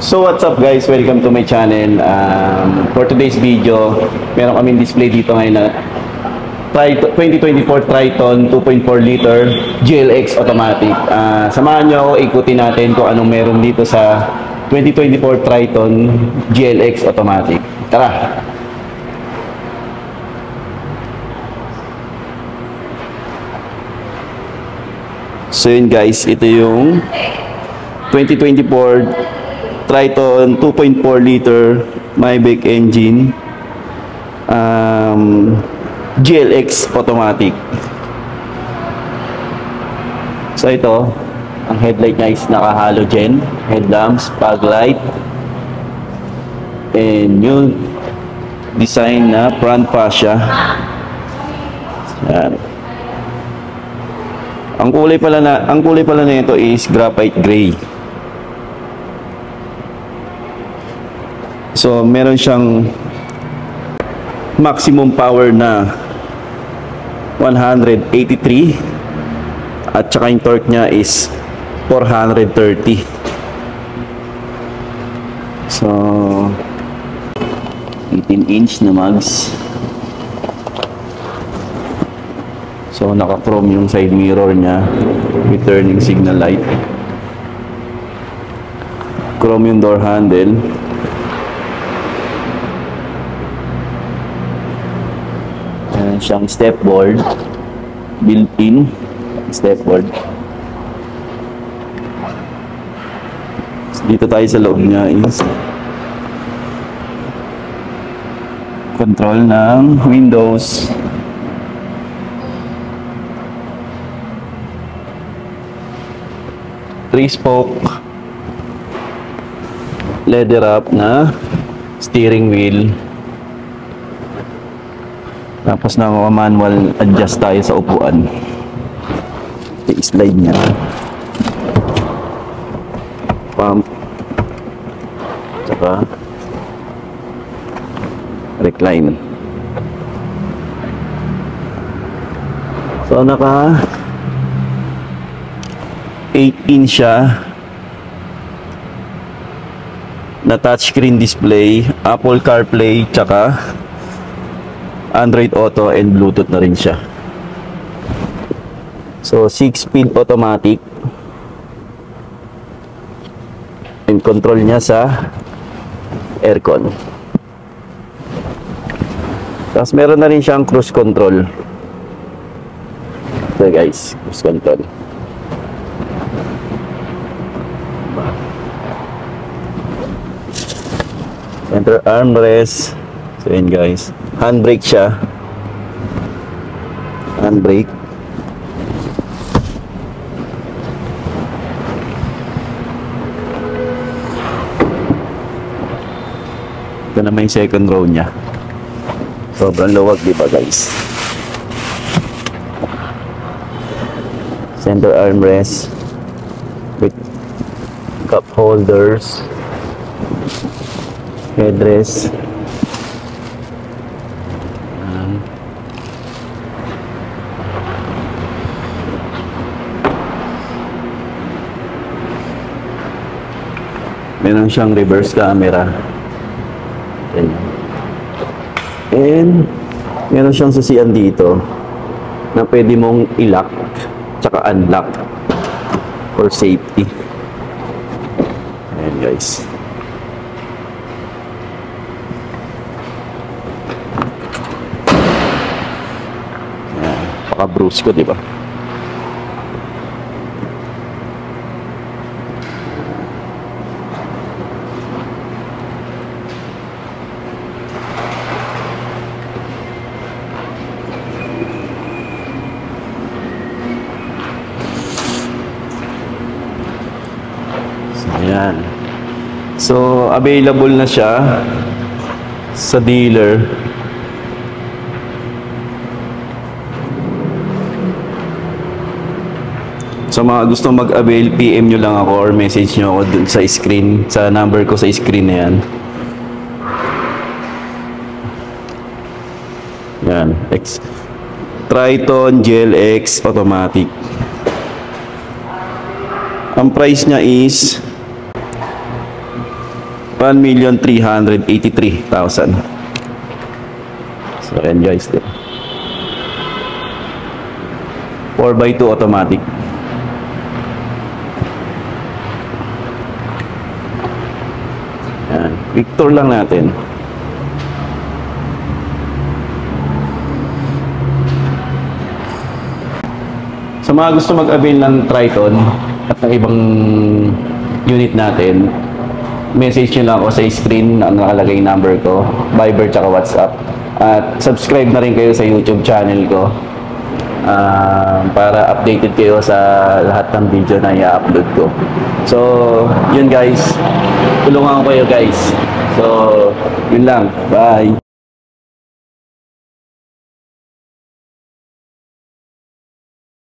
So what's up guys, welcome to my channel. For today's video, meron kaming display dito ngayon na 2024 Triton 2.4 liter GLX automatic. Samahan nyo ako, ikutin natin kung anong meron dito sa 2024 Triton GLX automatic. Tara! So yun guys, ito yung 2024 Triton 2.4 liter Maybach engine GLX automatic. So ito, ang headlight niya is naka halogen, headlamps, fog light, and new design na front fascia. Yan. Ang kulay pala nito is graphite gray. So meron siyang maximum power na 183 at saka yung torque niya is 430. So 18-inch na mags. So naka-chrome yung side mirror niya with turning signal light. Chrome yung door handle. Meron siyang stepboard, built-in stepboard. Dito tayo sa loob niya is control ng windows. Three-spoke leather wrap na steering wheel. Tapos na manual adjust tayo sa upuan. I-slide niya. Pump. Saka recline. So naka 8-inch siya na touchscreen display, Apple CarPlay, tsaka Android Auto and Bluetooth na rin siya. So 6-speed automatic. And control niya sa aircon. Tapos meron na rin siyang cruise control. So guys, cruise control. Center armrest. So yun guys, handbrake siya. Handbrake. Ito naman yung second row niya. Sobrang luwag, diba guys? Center armrest with cup holders, headrest. Meron siyang reverse camera. And meron siyang susian dito na pwede mong i-lock tsaka unlock for safety. Ayan guys. Ayan, paka-bruise ko, diba? Ayan. So, available na siya sa dealer. Sa mga gustong mag-avail, PM nyo lang ako or message nyo ako dun sa screen, sa number ko sa screen na yan. Yan. Triton GLX automatic. Ang price niya is 1,383,000. So, ayan guys. 4x2 automatic. Ayan. Victor lang natin. Sa mga gusto mag-avail ng Triton at ng ibang unit natin, message nyo lang ako sa screen na nakalagay yung number ko, Viber tsaka WhatsApp. At subscribe na rin kayo sa YouTube channel ko para updated kayo sa lahat ng video na i-upload ko. So, yun guys. Tulungan ko kayo guys. So, yun lang. Bye!